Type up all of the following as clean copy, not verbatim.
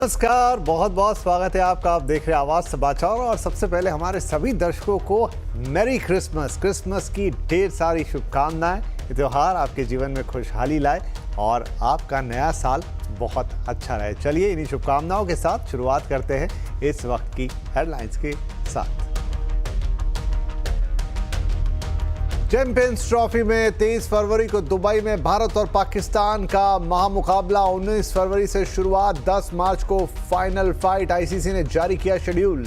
नमस्कार, बहुत बहुत स्वागत है आपका। आप देख रहे हैं आवाज समाचार और सबसे पहले हमारे सभी दर्शकों को मैरी क्रिसमस की ढेर सारी शुभकामनाएं। ये त्योहार आपके जीवन में खुशहाली लाए और आपका नया साल बहुत अच्छा रहे। चलिए इन्हीं शुभकामनाओं के साथ शुरुआत करते हैं इस वक्त की हेडलाइंस के साथ। चैंपियंस ट्रॉफी में 23 फरवरी को दुबई में भारत और पाकिस्तान का महामुकाबला। 19 फरवरी से शुरुआत, 10 मार्च को फाइनल फाइट। आईसीसी ने जारी किया शेड्यूल।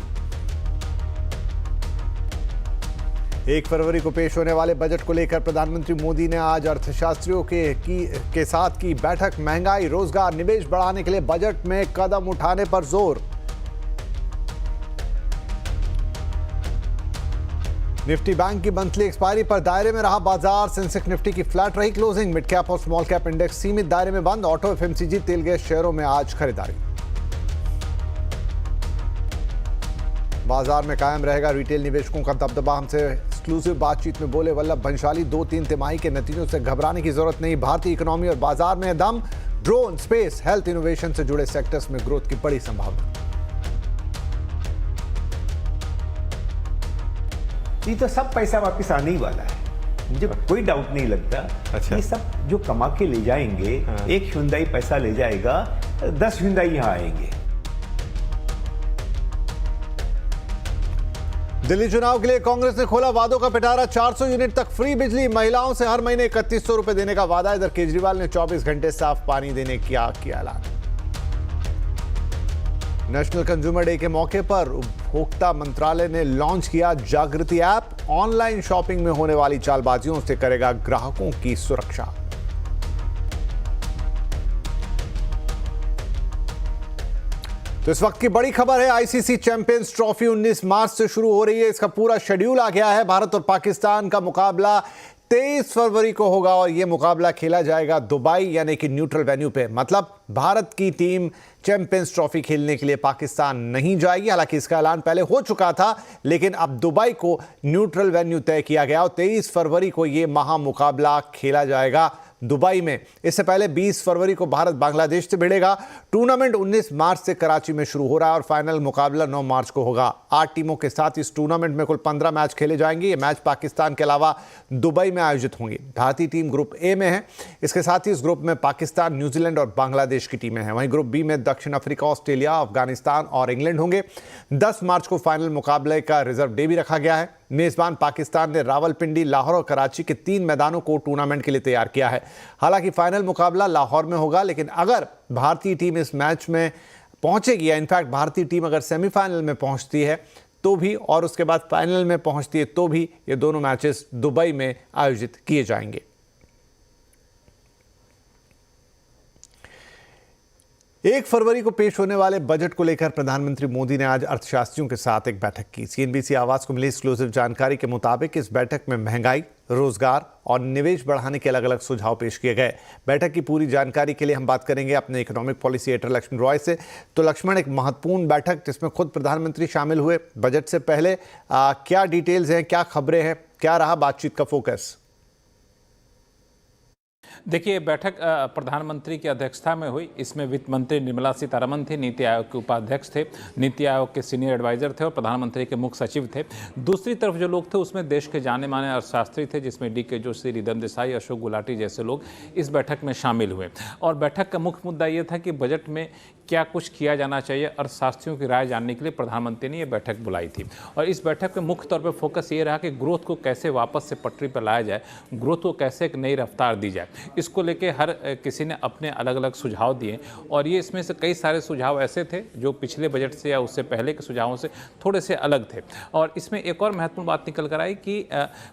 1 फरवरी को पेश होने वाले बजट को लेकर प्रधानमंत्री मोदी ने आज अर्थशास्त्रियों के साथ की बैठक। महंगाई, रोजगार, निवेश बढ़ाने के लिए बजट में कदम उठाने पर जोर। निफ्टी बैंक की मंथली एक्सपायरी पर दायरे में रहा बाजार। सेंसेक्स निफ्टी की फ्लैट रही क्लोजिंग। मिड कैप और स्मॉल कैप इंडेक्स सीमित दायरे में बंद। ऑटो, एफएमसीजी, तेल गैस शेयरों में आज खरीदारी। बाजार में कायम रहेगा रिटेल निवेशकों का दबदबा। हमसे एक्सक्लूसिव बातचीत में बोले वल्लभ भंसाली। 2-3 तिमाही के नतीजों से घबराने की जरूरत नहीं। भारतीय इकोनॉमी और बाजार में दम। ड्रोन, स्पेस, हेल्थ, इनोवेशन से जुड़े सेक्टर्स में ग्रोथ की बड़ी संभावना। ये तो सब पैसा वापस आने ही वाला है, मुझे कोई डाउट नहीं लगता। अच्छा। ये सब जो कमा के ले जाएंगे, हाँ। एक हुंडई पैसा ले जाएगा, 10 हुंडई यहाँ आएंगे। दिल्ली चुनाव के लिए कांग्रेस ने खोला वादों का पिटारा। 400 यूनिट तक फ्री बिजली, महिलाओं से हर महीने 3100 रुपए देने का वादा। इधर केजरीवाल ने 24 घंटे साफ पानी देने का किया ऐलान। नेशनल कंज्यूमर डे के मौके पर उपभोक्ता मंत्रालय ने लॉन्च किया जागृति ऐप। ऑनलाइन शॉपिंग में होने वाली चालबाजियों से करेगा ग्राहकों की सुरक्षा। तो इस वक्त की बड़ी खबर है, आईसीसी चैंपियंस ट्रॉफी 19 मार्च से शुरू हो रही है। इसका पूरा शेड्यूल आ गया है। भारत और पाकिस्तान का मुकाबला 23 फरवरी को होगा और यह मुकाबला खेला जाएगा दुबई यानी कि न्यूट्रल वेन्यू पे। मतलब भारत की टीम चैंपियंस ट्रॉफी खेलने के लिए पाकिस्तान नहीं जाएगी। हालांकि इसका ऐलान पहले हो चुका था, लेकिन अब दुबई को न्यूट्रल वेन्यू तय किया गया और 23 फरवरी को यह महामुकाबला खेला जाएगा दुबई में। इससे पहले 20 फरवरी को भारत बांग्लादेश से भिड़ेगा। टूर्नामेंट 19 मार्च से कराची में शुरू हो रहा है और फाइनल मुकाबला 9 मार्च को होगा। 8 टीमों के साथ इस टूर्नामेंट में कुल 15 मैच खेले जाएंगे। ये मैच पाकिस्तान के अलावा दुबई में आयोजित होंगे। भारतीय टीम ग्रुप ए में है। इसके साथ ही इस ग्रुप में पाकिस्तान, न्यूजीलैंड और बांग्लादेश की टीमें हैं। वहीं ग्रुप बी में दक्षिण अफ्रीका, ऑस्ट्रेलिया, अफगानिस्तान और इंग्लैंड होंगे। 10 मार्च को फाइनल मुकाबले का रिजर्व डे भी रखा गया है। मेजबान पाकिस्तान ने रावलपिंडी, लाहौर और कराची के 3 मैदानों को टूर्नामेंट के लिए तैयार किया है। हालांकि फाइनल मुकाबला लाहौर में होगा, लेकिन अगर भारतीय टीम इस मैच में पहुंचेगी या इनफैक्ट भारतीय टीम अगर सेमीफाइनल में पहुंचती है तो भी और उसके बाद फाइनल में पहुंचती है तो भी ये दोनों मैचेस दुबई में आयोजित किए जाएंगे। एक फरवरी को पेश होने वाले बजट को लेकर प्रधानमंत्री मोदी ने आज अर्थशास्त्रियों के साथ एक बैठक की। सीएनबीसी आवाज को मिली एक्सक्लूसिव जानकारी के मुताबिक इस बैठक में महंगाई, रोजगार और निवेश बढ़ाने के अलग अलग सुझाव पेश किए गए। बैठक की पूरी जानकारी के लिए हम बात करेंगे अपने economic policy editor Lakshman Roy से। तो लक्ष्मण, एक महत्वपूर्ण बैठक जिसमें खुद प्रधानमंत्री शामिल हुए। बजट से पहले क्या डिटेल्स हैं, क्या खबरें हैं, क्या रहा बातचीत का फोकस? देखिए, बैठक प्रधानमंत्री की अध्यक्षता में हुई। इसमें वित्त मंत्री निर्मला सीतारमण थे, नीति आयोग के उपाध्यक्ष थे, नीति आयोग के सीनियर एडवाइजर थे और प्रधानमंत्री के मुख्य सचिव थे। दूसरी तरफ जो लोग थे उसमें देश के जाने माने अर्थशास्त्री थे, जिसमें डी.के. जोशी, रिदम देसाई, अशोक गुलाटी जैसे लोग इस बैठक में शामिल हुए। और बैठक का मुख्य मुद्दा ये था कि बजट में क्या कुछ किया जाना चाहिए। अर्थशास्त्रियों की राय जानने के लिए प्रधानमंत्री ने यह बैठक बुलाई थी। और इस बैठक में मुख्य तौर पर फोकस ये रहा कि ग्रोथ को कैसे वापस से पटरी पर लाया जाए, ग्रोथ को कैसे एक नई रफ्तार दी जाए। इसको लेके हर किसी ने अपने अलग अलग सुझाव दिए और ये इसमें से कई सारे सुझाव ऐसे थे जो पिछले बजट से या उससे पहले के सुझावों से थोड़े से अलग थे। और इसमें एक और महत्वपूर्ण बात निकल कर आई कि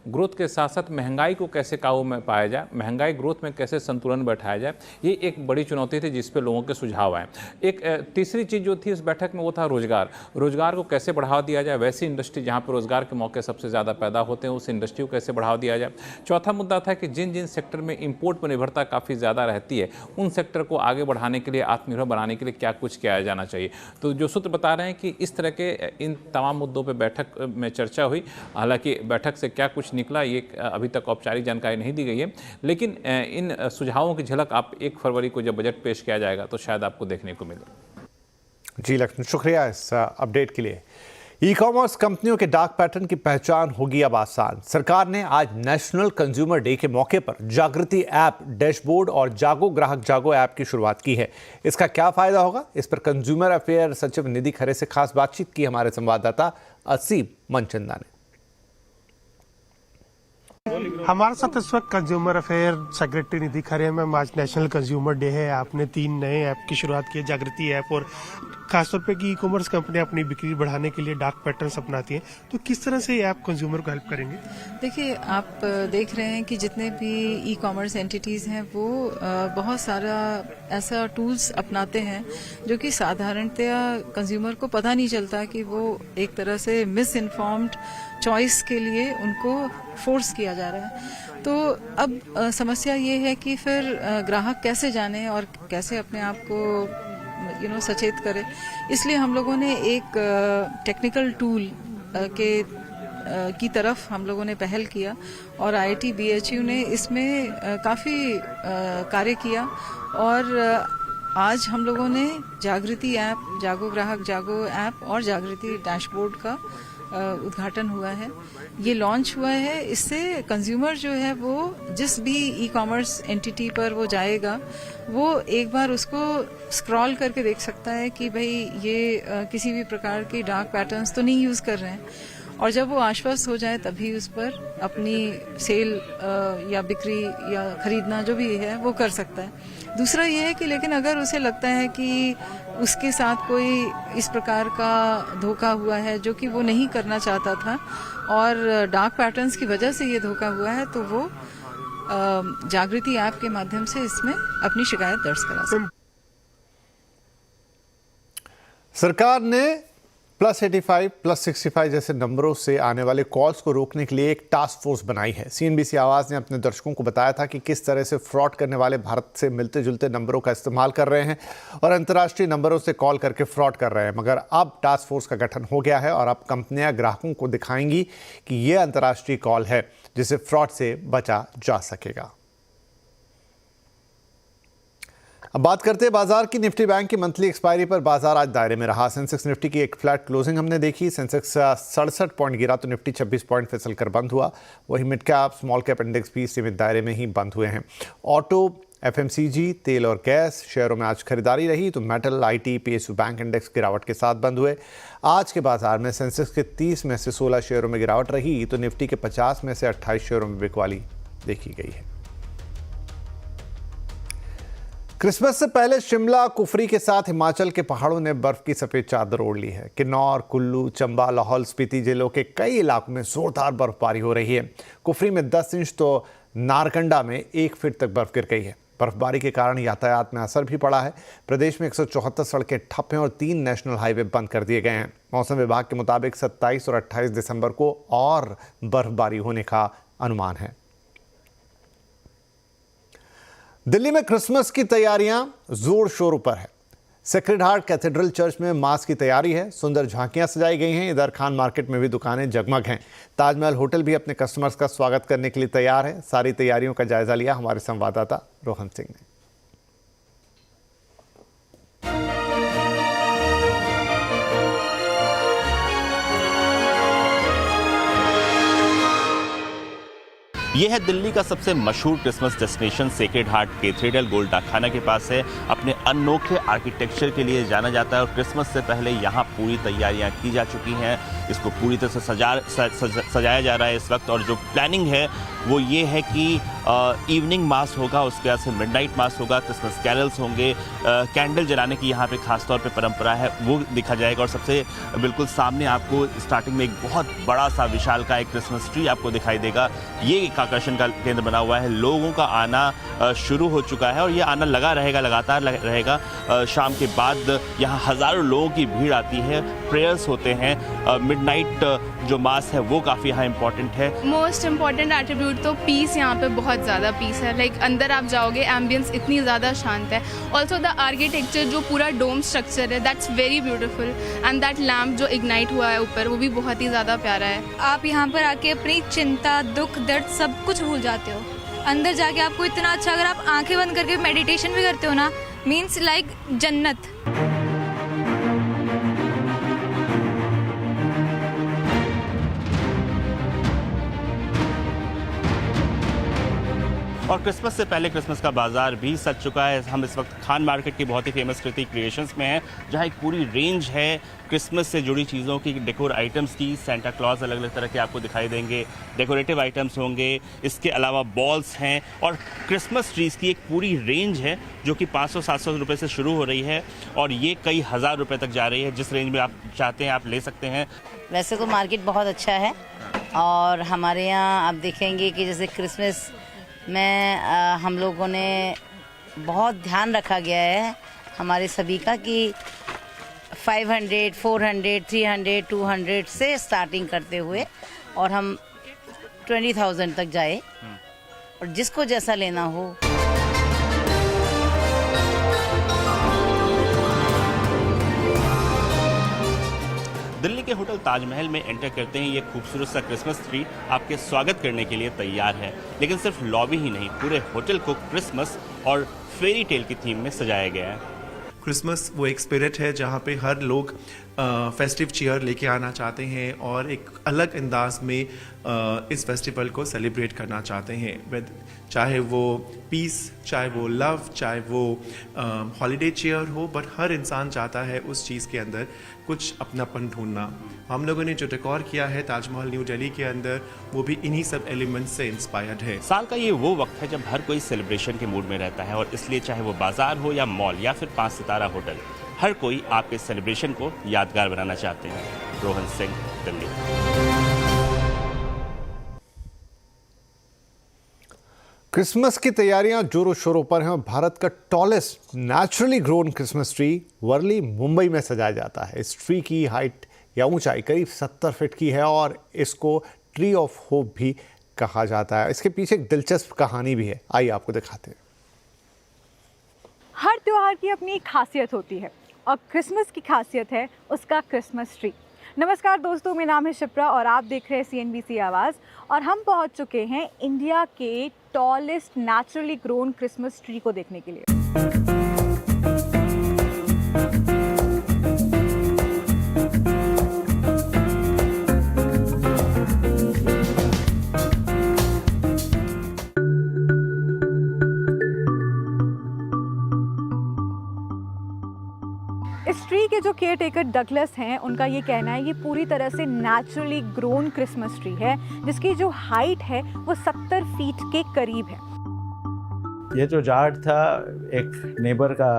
ग्रोथ के साथ साथ महंगाई को कैसे काबू में पाया जाए, महंगाई ग्रोथ में कैसे संतुलन बैठाया जाए। ये एक बड़ी चुनौती थी जिस पे लोगों के सुझाव आए। एक तीसरी चीज़ जो थी इस बैठक में वो था रोजगार को कैसे बढ़ावा दिया जाए। वैसी इंडस्ट्री जहाँ पर रोजगार के मौके सबसे ज़्यादा पैदा होते हैं उस इंडस्ट्री को कैसे बढ़ावा दिया जाए। चौथा मुद्दा था कि जिन जिन सेक्टर में इंपोर्ट पर निर्भरता काफ़ी ज़्यादा रहती है उन सेक्टर को आगे बढ़ाने के लिए, आत्मनिर्भर बनाने के लिए क्या कुछ किया जाना चाहिए। तो जो सूत्र बता रहे हैं कि इस तरह के इन तमाम मुद्दों पर बैठक में चर्चा हुई। हालांकि बैठक से क्या कुछ निकला ये अभी तक औपचारिक जानकारी नहीं दी गई है, लेकिन इन सुझावों की झलक आप 1 फरवरी को जब बजट पेश किया जाएगा तो शायद आपको देखने को मिले। जी लक्ष्मण, शुक्रिया इस अपडेट के लिए। ई कॉमर्स कंपनियों के डार्क पैटर्न की पहचान होगी अब आसान। सरकार ने आज नेशनल कंज्यूमर डे के मौके पर जागृति ऐप, डैशबोर्ड और जागो ग्राहक जागो ऐप की शुरुआत की है। इसका क्या फायदा होगा, इस पर कंज्यूमर अफेयर सचिव निधि खरे से खास बातचीत की हमारे संवाददाता असीम मनचंदा ने। हमारे साथ इस वक्त कंज्यूमर अफेयर सेक्रेटरी निधि खरे हैं। मैम, आज नेशनल कंज्यूमर डे है, आपने 3 नए ऐप की शुरुआत की है, जागृति ऐप और खासतौर पे कि ई कॉमर्स कंपनियां अपनी बिक्री बढ़ाने के लिए डार्क पैटर्न्स अपनाती हैं, तो किस तरह से ये ऐप कंज्यूमर को हेल्प करेंगे? देखिए, आप देख रहे हैं कि जितने भी ई कॉमर्स एंटिटीज़ हैं वो बहुत सारा ऐसा टूल्स अपनाते हैं जो कि साधारणतया कंज्यूमर को पता नहीं चलता कि वो एक तरह से मिस इन्फॉर्म्ड चॉइस के लिए उनको फोर्स किया जा रहा है। तो अब समस्या ये है कि फिर ग्राहक कैसे जाने और कैसे अपने आप को सचेत करे। इसलिए हम लोगों ने एक टेक्निकल टूल की तरफ हम लोगों ने पहल किया और IIT BHU ने इसमें काफ़ी कार्य किया और आज हम लोगों ने जागृति ऐप, जागो ग्राहक जागो ऐप और जागृति डैशबोर्ड का उद्घाटन हुआ है। ये लॉन्च हुआ है। इससे कंज्यूमर जो है वो जिस भी ई कॉमर्स एंटिटी पर वो जाएगा वो एक बार उसको स्क्रॉल करके देख सकता है कि भाई ये किसी भी प्रकार के डार्क पैटर्न्स तो नहीं यूज़ कर रहे हैं, और जब वो आश्वस्त हो जाए तभी उस पर अपनी सेल या बिक्री या खरीदना जो भी है वो कर सकता है। दूसरा ये है कि लेकिन अगर उसे लगता है कि उसके साथ कोई इस प्रकार का धोखा हुआ है जो कि वो नहीं करना चाहता था और डार्क पैटर्न्स की वजह से ये धोखा हुआ है, तो वो जागृति ऐप के माध्यम से इसमें अपनी शिकायत दर्ज करा सकते। सरकार ने +85, +65 जैसे नंबरों से आने वाले कॉल्स को रोकने के लिए एक टास्क फोर्स बनाई है। CNBC आवाज़ ने अपने दर्शकों को बताया था कि किस तरह से फ्रॉड करने वाले भारत से मिलते जुलते नंबरों का इस्तेमाल कर रहे हैं और अंतर्राष्ट्रीय नंबरों से कॉल करके फ्रॉड कर रहे हैं। मगर अब टास्क फोर्स का गठन हो गया है और अब कंपनियां ग्राहकों को दिखाएंगी कि ये अंतर्राष्ट्रीय कॉल है जिसे फ्रॉड से बचा जा सकेगा। अब बात करते हैं बाजार की। निफ्टी बैंक की मंथली एक्सपायरी पर बाजार आज दायरे में रहा। सेंसेक्स निफ्टी की एक फ्लैट क्लोजिंग हमने देखी। सेंसेक्स 67 पॉइंट गिरा तो निफ्टी 26 पॉइंट फिसल कर बंद हुआ। वही mid cap small cap index भी सीमित दायरे में ही बंद हुए हैं। ऑटो, FMCG, तेल और गैस शेयरों में आज खरीदारी रही तो metal, IT, PSU bank index गिरावट के साथ बंद हुए। आज के बाजार में सेंसेक्स के 30 में से 16 शेयरों में गिरावट रही तो निफ्टी के 50 में से 28 शेयरों में बिकवाली देखी गई है। क्रिसमस से पहले शिमला, कुफरी के साथ हिमाचल के पहाड़ों ने बर्फ की सफेद चादर ओढ़ ली है। किन्नौर, कुल्लू, चंबा, लाहौल स्पीति जिलों के कई इलाकों में जोरदार बर्फबारी हो रही है। कुफरी में 10 इंच तो नारकंडा में 1 फीट तक बर्फ गिर गई है। बर्फबारी के कारण यातायात में असर भी पड़ा है। प्रदेश में 174 सड़कें ठप हैं और 3 नेशनल हाईवे बंद कर दिए गए हैं। मौसम विभाग के मुताबिक 27 और 28 दिसंबर को और बर्फबारी होने का अनुमान है। दिल्ली में क्रिसमस की तैयारियां जोर शोरों पर है। सेक्रेड हार्ट कैथेड्रल चर्च में मास की तैयारी है। सुंदर झांकियां सजाई गई हैं। इधर खान मार्केट में भी दुकानें जगमग हैं। ताजमहल होटल भी अपने कस्टमर्स का स्वागत करने के लिए तैयार है। सारी तैयारियों का जायजा लिया हमारे संवाददाता रोहन सिंह ने। यह है दिल्ली का सबसे मशहूर Christmas destination sacred heart cathedral Gole Dak Khana के पास है। अपने अनोखे आर्किटेक्चर के लिए जाना जाता है और क्रिसमस से पहले यहाँ पूरी तैयारियां की जा चुकी हैं। इसको पूरी तरह से सजाया जा रहा है इस वक्त और जो प्लानिंग है वो ये है कि इवनिंग मास होगा, उसके बाद से मिडनाइट मास होगा, क्रिसमस कैरल्स होंगे, कैंडल जलाने की यहाँ पे खास तौर पे परंपरा है वो दिखा जाएगा और सबसे बिल्कुल सामने आपको स्टार्टिंग में एक बहुत बड़ा सा विशाल का एक क्रिसमस ट्री आपको दिखाई देगा। ये एक आकर्षण का केंद्र बना हुआ है। लोगों का आना शुरू हो चुका है और ये आना लगा रहेगा, लगातार रहेगा। शाम के बाद यहाँ हज़ारों लोगों की भीड़ आती है, प्रेयर्स होते हैं। मिडनाइट जो मास है वो काफ़ी यहाँ इंपॉर्टेंट है। मोस्ट इम्पॉर्टेंट एट्रीब्यूट तो पीस, यहाँ पे बहुत ज़्यादा पीस है। लाइक अंदर आप जाओगे, एम्बियंस इतनी ज़्यादा शांत है। ऑल्सो द आर्किटेक्चर जो पूरा डोम स्ट्रक्चर है that's very beautiful and that lamp जो इग्नाइट हुआ है ऊपर वो भी बहुत ही ज़्यादा प्यारा है। आप यहाँ पर आके अपनी चिंता, दुख, दर्द सब कुछ भूल जाते हो। अंदर जाके आपको इतना अच्छा, अगर आप आंखें बंद करके मेडिटेशन भी करते हो ना, मीन्स लाइक जन्नत। और क्रिसमस से पहले क्रिसमस का बाजार भी सज चुका है। हम इस वक्त खान मार्केट की बहुत ही फेमस कृति क्रिएशंस में हैं, जहां एक पूरी रेंज है क्रिसमस से जुड़ी चीज़ों की, डेकोर आइटम्स की। सेंटा क्लॉज अलग अलग तरह के आपको दिखाई देंगे, डेकोरेटिव आइटम्स होंगे, इसके अलावा बॉल्स हैं और क्रिसमस ट्रीज़ की एक पूरी रेंज है जो कि 500-700 रुपये से शुरू हो रही है और ये कई हज़ार रुपये तक जा रही है। जिस रेंज में आप चाहते हैं आप ले सकते हैं। वैसे तो मार्केट बहुत अच्छा है और हमारे यहाँ आप देखेंगे कि जैसे क्रिसमस में हम लोगों ने बहुत ध्यान रखा गया है हमारे सभी का कि 500, 400, 300, 200 से स्टार्टिंग करते हुए और हम 20,000 तक जाए और जिसको जैसा लेना हो। दिल्ली के होटल ताजमहल में एंटर करते ही ये खूबसूरत सा क्रिसमस ट्री आपके स्वागत करने के लिए तैयार है। लेकिन सिर्फ लॉबी ही नहीं, पूरे होटल को क्रिसमस और फेरी टेल की थीम में सजाया गया है। क्रिसमस वो एक स्पिरिट है जहाँ पे हर लोग फेस्टिव चीयर लेके आना चाहते हैं और एक अलग अंदाज में इस फेस्टिवल को सेलिब्रेट करना चाहते हैं। चाहे वो पीस, चाहे वो लव, चाहे वो हॉलीडे चीयर हो, बट हर इंसान चाहता है उस चीज़ के अंदर कुछ अपनापन ढूंढना। हम लोगों ने जो डेकोर किया है ताजमहल न्यू दिल्ली के अंदर, वो भी इन्हीं सब एलिमेंट्स से इंस्पायर्ड है। साल का ये वो वक्त है जब हर कोई सेलिब्रेशन के मूड में रहता है और इसलिए चाहे वो बाजार हो या मॉल या फिर 5 सितारा होटल, हर कोई आपके सेलिब्रेशन को यादगार बनाना चाहते हैं। रोहन सिंह, दिल्ली। क्रिसमस की तैयारियां जोरों शोरों पर हैं और भारत का tallest naturally grown Christmas tree Worli Mumbai में सजाया जाता है। इस ट्री की हाइट या ऊंचाई करीब 70 फीट की है और इसको ट्री ऑफ होप भी कहा जाता है। इसके पीछे एक दिलचस्प कहानी भी है, आइए आपको दिखाते हैं। हर त्योहार की अपनी एक खासियत होती है और क्रिसमस की खासियत है उसका क्रिसमस ट्री। नमस्कार दोस्तों, मेरा नाम है शिप्रा और आप देख रहे हैं CNBC आवाज़ और हम पहुंच चुके हैं इंडिया के tallest naturally grown Christmas tree को देखने के लिए। इस ट्री के जो केयर टेकर डगलस हैं, उनका ये कहना है ये पूरी तरह से नेचुरली ग्रोन क्रिसमस ट्री है जिसकी जो हाइट है वो 70 फीट के करीब है। ये जो जार्ड था एक नेबर का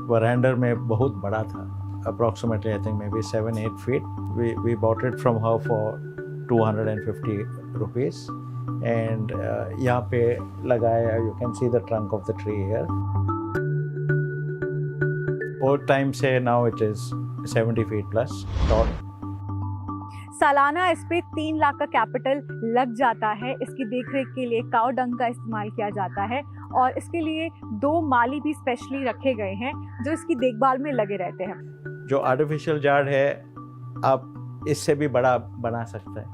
वरांडर में बहुत बड़ा था, approximately I think may be 7-8 feet. We bought it from her for 250 rupees and यहाँ पे लगाया। You can see the trunk of the tree here. Old time से now it is 70 feet plus tall. सालाना इस पे 3 लाख का capital लग जाता है। इसकी देखरेख के लिए काऊ डंग का इस्तेमाल किया जाता है और इसके लिए 2 माली भी स्पेशली रखे गए हैं जो इसकी देखभाल में लगे रहते हैं। जो आर्टिफिशियल जार्ड है आप इससे भी बड़ा बना सकते हैं।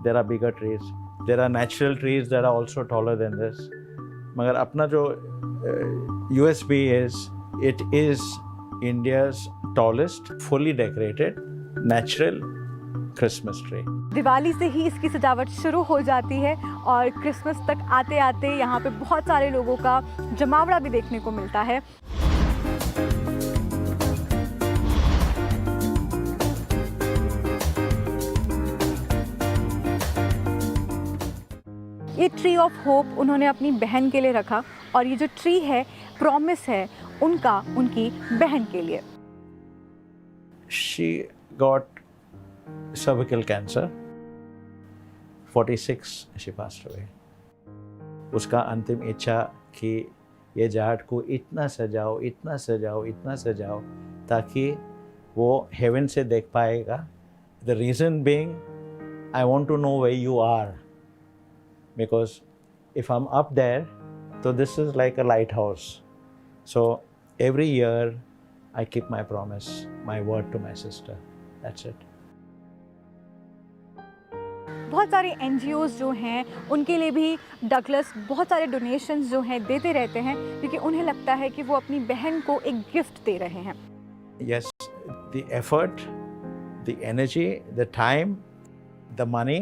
There are bigger trees, there are natural trees that are also taller than this. मगर अपना जो USP it is India's tallest fully decorated natural Christmas tree. Diwali से ही इसकी सजावट शुरू हो जाती है और क्रिसमस तक आते आते यहाँ पे बहुत सारे लोगों का जमावड़ा भी देखने को मिलता है। ये ट्री ऑफ होप उन्होंने अपनी बहन के लिए रखा और ये जो ट्री है प्रॉमिस है उनकी बहन के लिए। She got cervical cancer. 46 she passed away. उसका अंतिम इच्छा कि ये जार्ड को इतना सजाओ, इतना सजाओ, इतना सजाओ ताकि वो हेवन से देख पाएगा। The reason being, I want to know where you are, because if I'm up there, so this is like a lighthouse. So every year I keep my promise, my word to my sister. That's it. बहुत सारे NGOs जो हैं उनके लिए भी Douglas बहुत सारे donations जो हैं देते रहते हैं क्योंकि उन्हें लगता है कि वो अपनी बहन को एक गिफ्ट दे रहे हैं। Yes, the effort, the energy, the time, the money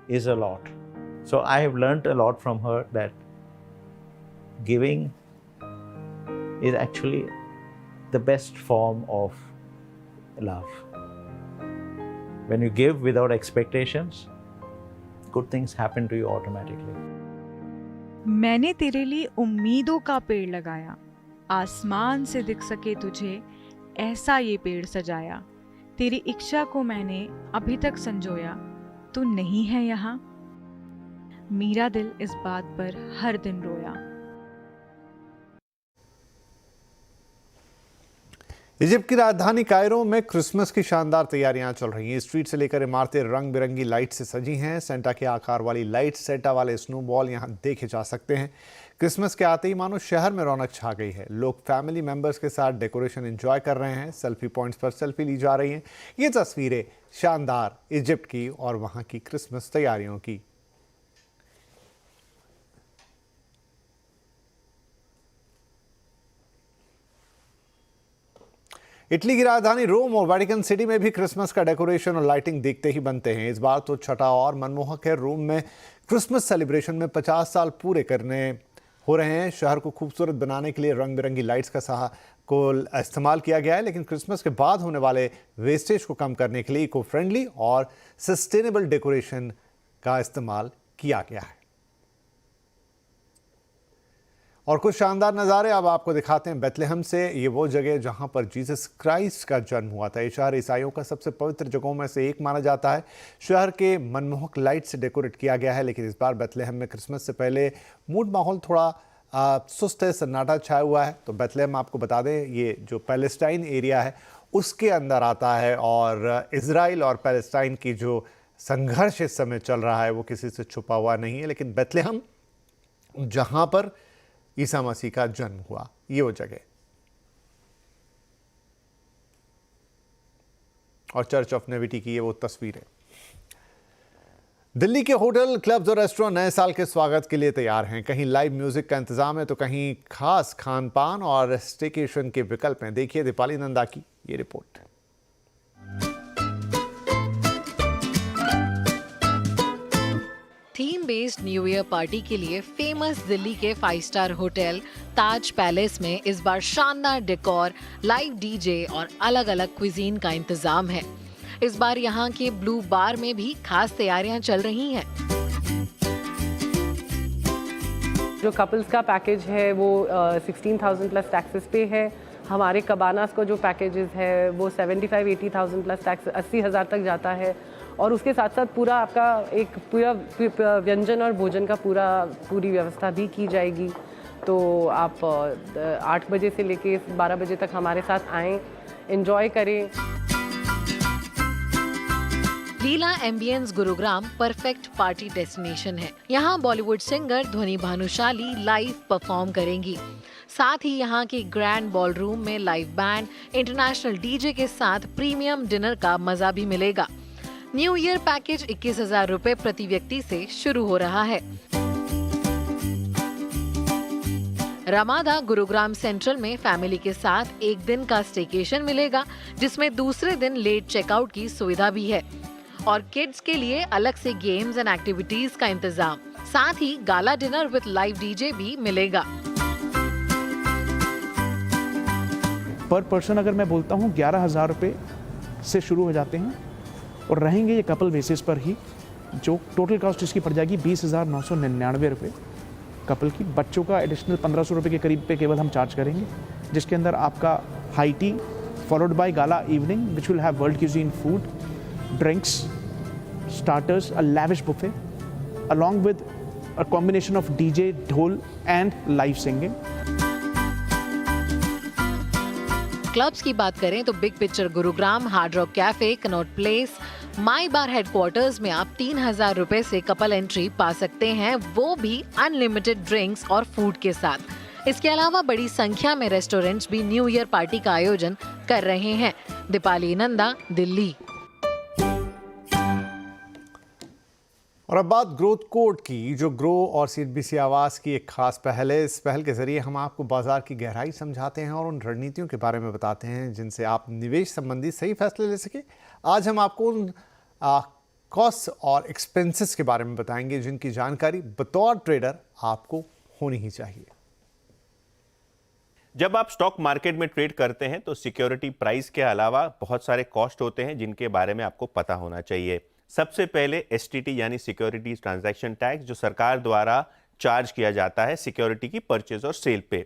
is a lot. So I have learnt a lot from her that giving is actually the best form of love. When you give without expectations, good things happen to you automatically. मैंने तेरे लिए उम्मीदों का पेड़ लगाया, आसमान से दिख सके तुझे ऐसा ये पेड़ सजाया, तेरी इच्छा को मैंने अभी तक संजोया, तू नहीं है यहाँ, मेरा दिल इस बात पर हर दिन रोया। इजिप्ट की राजधानी कायरो में क्रिसमस की शानदार तैयारियां चल रही हैं। स्ट्रीट से लेकर इमारतें रंग बिरंगी लाइट से सजी हैं। सेंटा के आकार वाली लाइट, सेटा वाले स्नोबॉल यहां देखे जा सकते हैं। क्रिसमस के आते ही मानो शहर में रौनक छा गई है। लोग फैमिली मेंबर्स के साथ डेकोरेशन एंजॉय कर रहे हैं। सेल्फी पॉइंट्स पर सेल्फी ली जा रही हैं। ये तस्वीरें शानदार इजिप्ट की और वहां की क्रिसमस तैयारियों की। इटली की राजधानी रोम और वेटिकन सिटी में भी क्रिसमस का डेकोरेशन और लाइटिंग देखते ही बनते हैं। इस बार तो छठा और मनमोहक है। रोम में क्रिसमस सेलिब्रेशन में 50 साल पूरे करने हो रहे हैं। शहर को खूबसूरत बनाने के लिए रंग बिरंगी लाइट्स का इस्तेमाल किया गया है, लेकिन क्रिसमस के बाद होने वाले वेस्टेज को कम करने के लिए इको फ्रेंडली और सस्टेनेबल डेकोरेशन का इस्तेमाल किया गया है। और कुछ शानदार नज़ारे अब आपको दिखाते हैं बेथलेहम से। ये वो जगह जहां पर जीसस क्राइस्ट का जन्म हुआ था। ये शहर ईसाइयों का सबसे पवित्र जगहों में से एक माना जाता है। शहर के मनमोहक लाइट से डेकोरेट किया गया है, लेकिन इस बार बेथलेहम में क्रिसमस से पहले मूड माहौल थोड़ा सुस्त है, सन्नाटा छाया हुआ है। तो बेथलेहम आपको बता दें, ये जो पैलेस्टाइन एरिया है उसके अंदर आता है और इजराइल और पैलेस्टाइन की जो संघर्ष इस समय चल रहा है वो किसी से छुपा हुआ नहीं है। लेकिन बेथलेहम जहाँ पर ईसा मसीह का जन्म हुआ, ये वो जगह। और चर्च ऑफ नेविटी की ये वो तस्वीरें। दिल्ली के होटल, क्लब्स और रेस्टोरेंट नए साल के स्वागत के लिए तैयार हैं। कहीं लाइव म्यूजिक का इंतजाम है तो कहीं खास खान पान और स्टेकेशन के विकल्प हैं। देखिए दीपाली नंदा की ये report. Theme based new year party के लिए फेमस दिल्ली के 5 स्टार होटल ताज पैलेस में इस बार शानदार डेकोर, लाइव डीजे और अलग अलग क्विजीन का इंतजाम है। इस बार यहाँ के ब्लू बार में भी खास तैयारियां चल रही हैं। जो कपल्स का पैकेज है वो 16,000 प्लस टैक्सेस पे है। हमारे कबानास को जो पैकेजेस है वो 75-80,000 प्लस टैक्स 80,000 तक जाता है। और उसके साथ साथ पूरा आपका एक पूरा व्यंजन और भोजन का पूरी व्यवस्था भी की जाएगी। तो आप 8 बजे से लेके 12 बजे तक हमारे साथ आएँ, एंजॉय करें। Leela ambience Gurugram perfect party destination है। यहाँ बॉलीवुड सिंगर ध्वनि भानुशाली लाइव परफॉर्म करेंगी। साथ ही यहाँ के ग्रैंड बॉलरूम में लाइव बैंड, इंटरनेशनल डीजे के साथ प्रीमियम डिनर का मजा भी मिलेगा। न्यू ईयर पैकेज 21,000 रुपए प्रति व्यक्ति से शुरू हो रहा है। रमादा गुरुग्राम सेंट्रल में फैमिली के साथ एक दिन का स्टेकेशन मिलेगा, जिसमें दूसरे दिन लेट चेकआउट की सुविधा भी है और किड्स के लिए अलग से गेम्स एंड एक्टिविटीज का इंतजाम। साथ ही gala dinner with live DJ भी मिलेगा। पर पर्सन अगर मैं बोलता हूँ 11,000 रुपये से शुरू हो जाते हैं और रहेंगे ये कपल बेसिस पर ही, जो टोटल कॉस्ट इसकी पड़ जाएगी 20,999 रुपये कपल की। बच्चों का एडिशनल 1,500 रुपये के करीब पे केवल हम चार्ज करेंगे, जिसके अंदर आपका high tea followed by gala evening which will have world cuisine food, drinks, starters, a lavish buffet, along with a combination of DJ, dhol and live singing. Clubs की बात करें तो big picture Gurugram, hard rock cafe, Connaught Place, my bar headquarters में आप 3,000 रुपए से couple entry पा सकते हैं, वो भी अनलिमिटेड ड्रिंक्स और फूड के साथ। इसके अलावा बड़ी संख्या में रेस्टोरेंट्स भी न्यू ईयर पार्टी का आयोजन कर रहे हैं। दीपाली नंदा, दिल्ली। और अब बात ग्रोथ कोड की, जो ग्रो और CNBC आवाज़ की एक खास पहल है। इस पहल के जरिए हम आपको बाजार की गहराई समझाते हैं और उन रणनीतियों के बारे में बताते हैं जिनसे आप निवेश संबंधी सही फैसले ले सके। आज हम आपको उन कॉस्ट और एक्सपेंसेस के बारे में बताएंगे जिनकी जानकारी बतौर ट्रेडर आपको होनी ही चाहिए। जब आप स्टॉक मार्केट में ट्रेड करते हैं तो सिक्योरिटी प्राइस के अलावा बहुत सारे कॉस्ट होते हैं जिनके बारे में आपको पता होना चाहिए। सबसे पहले एसटीटी यानी सिक्योरिटी ट्रांजैक्शन टैक्स, जो सरकार द्वारा चार्ज किया जाता है सिक्योरिटी की परचेज और सेल पे।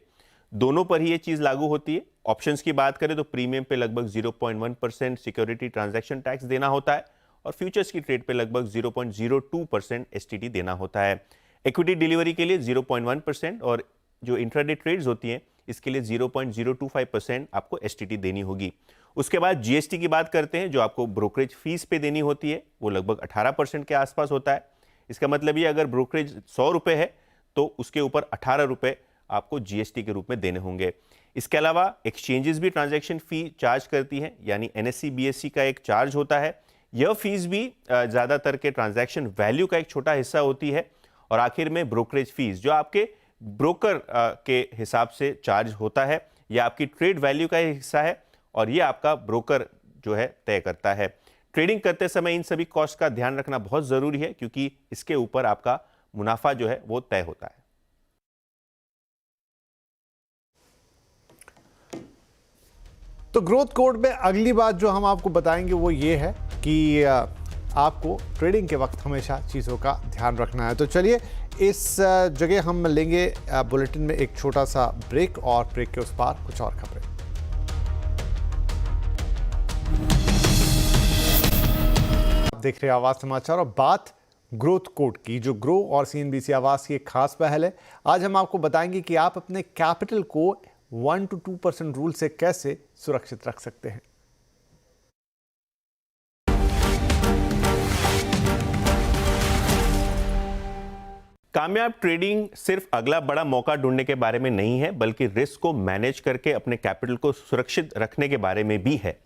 दोनों पर ही ये चीज लागू होती है। ऑप्शंस की बात करें तो प्रीमियम पे लगभग 0.1% सिक्योरिटी ट्रांजैक्शन टैक्स देना होता है और फ्यूचर्स की ट्रेड पे लगभग 0.02% एसटीटी देना होता है। इक्विटी डिलीवरी के लिए 0.1% और जो इंट्राडे ट्रेड्स होती हैं इसके लिए 0.025% आपको एसटीटी देनी होगी। उसके बाद जीएसटी की बात करते हैं, जो आपको ब्रोकरेज फीस पे देनी होती है, वो लगभग 18% के आसपास होता है। इसका मतलब ये अगर ब्रोकरेज 100 रुपये है तो उसके ऊपर 18 रुपये आपको जीएसटी के रूप में देने होंगे। इसके अलावा एक्सचेंजेस भी ट्रांजैक्शन फी चार्ज करती हैं, यानी एनएससी बीएससी का एक चार्ज होता है। यह फीस भी ज़्यादातर के ट्रांजैक्शन वैल्यू का एक छोटा हिस्सा होती है। और आखिर में ब्रोकरेज फीस, जो आपके ब्रोकर के हिसाब से चार्ज होता है, यह आपकी ट्रेड वैल्यू का हिस्सा है और ये आपका ब्रोकर जो है तय करता है। ट्रेडिंग करते समय इन सभी कॉस्ट का ध्यान रखना बहुत ज़रूरी है क्योंकि इसके ऊपर आपका मुनाफा जो है वो तय होता है। तो ग्रोथ कोड में अगली बात जो हम आपको बताएंगे वो ये है कि आपको ट्रेडिंग के वक्त हमेशा चीज़ों का ध्यान रखना है। तो चलिए इस जगह हम लेंगे बुलेटिन में एक छोटा सा ब्रेक और ब्रेक के उस पार कुछ और खबरें। आप देख रहे हैं आवाज समाचार और बात ग्रोथ कोड की, जो ग्रो और सीएनबीसी आवाज की एक खास पहल है। आज हम आपको बताएंगे कि आप अपने कैपिटल को 1 to 2% रूल से कैसे सुरक्षित रख सकते हैं। कामयाब ट्रेडिंग सिर्फ अगला बड़ा मौका ढूंढने के बारे में नहीं है, बल्कि रिस्क को मैनेज करके अपने कैपिटल को सुरक्षित रखने के बारे में भी है।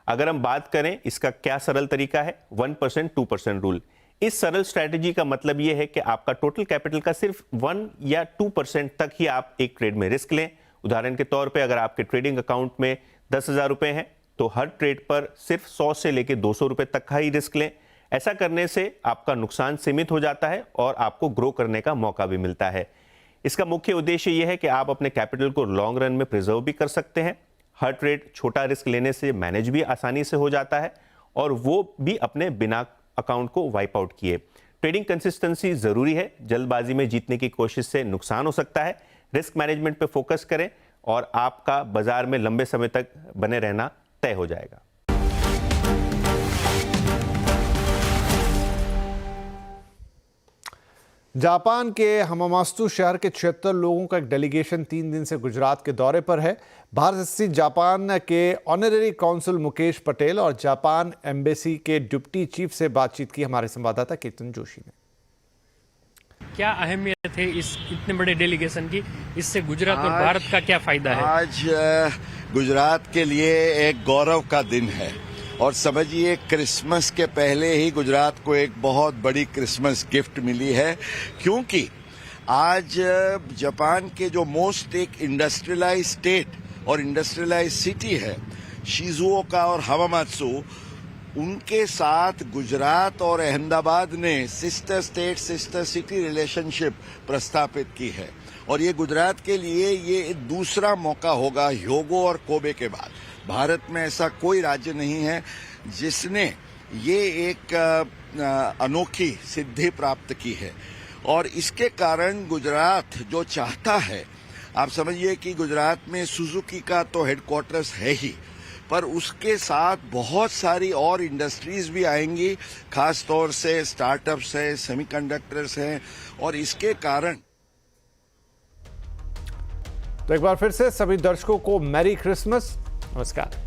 अगर हम बात करें इसका क्या सरल तरीका है, 1% 2% रूल। इस सरल स्ट्रैटेजी का मतलब यह है कि आपका टोटल कैपिटल का सिर्फ 1 या 2% तक ही आप एक ट्रेड में रिस्क लें। उदाहरण के तौर पे अगर आपके ट्रेडिंग अकाउंट में 10,000 रुपए हैं तो हर ट्रेड पर सिर्फ 100 से लेकर 200 रुपए तक का ही रिस्क लें। ऐसा करने से आपका नुकसान सीमित हो जाता है और आपको ग्रो करने का मौका भी मिलता है। इसका मुख्य उद्देश्य यह है कि आप अपने कैपिटल को लॉन्ग रन में प्रिजर्व भी कर सकते हैं। हर ट्रेड छोटा रिस्क लेने से मैनेज भी आसानी से हो जाता है और वो भी अपने बिना अकाउंट को वाइप आउट किए। ट्रेडिंग कंसिस्टेंसी जरूरी है, जल्दबाजी में जीतने की कोशिश से नुकसान हो सकता है। रिस्क मैनेजमेंट पे फोकस करें और आपका बाजार में लंबे समय तक बने रहना तय हो जाएगा। जापान के हमामात्सु शहर के 76 लोगों का एक डेलीगेशन 3 दिन से गुजरात के दौरे पर है। भारत स्थित जापान के ऑनरेरी काउंसिल मुकेश पटेल और जापान एम्बेसी के डिप्टी चीफ से बातचीत की हमारे संवाददाता केतन जोशी ने। क्या अहमियत है इस इतने बड़े डेलीगेशन की, इससे गुजरात और भारत का क्या फायदा है? आज गुजरात के लिए एक गौरव का दिन है और समझिए क्रिसमस के पहले ही गुजरात को एक बहुत बड़ी क्रिसमस गिफ्ट मिली है, क्योंकि आज जापान के जो मोस्ट एक इंडस्ट्रियलाइज स्टेट और इंडस्ट्रियलाइज सिटी है शिजुओका और हमामात्सु, उनके साथ गुजरात और अहमदाबाद ने sister state sister city relationship प्रस्तापित की है और ये गुजरात के लिए ये दूसरा मौका होगा ह्योगो और कोबे के बाद। भारत में ऐसा कोई राज्य नहीं है जिसने ये एक अनोखी सिद्धि प्राप्त की है और इसके कारण गुजरात जो चाहता है, आप समझिए कि गुजरात में सुजुकी का तो हेडक्वार्टर्स है ही, पर उसके साथ बहुत सारी और इंडस्ट्रीज भी आएंगी, खास तौर से स्टार्टअप्स है, सेमीकंडक्टर्स हैं और इसके कारण। तो एक बार फिर से सभी दर्शकों को मैरी क्रिसमस, नमस्कार।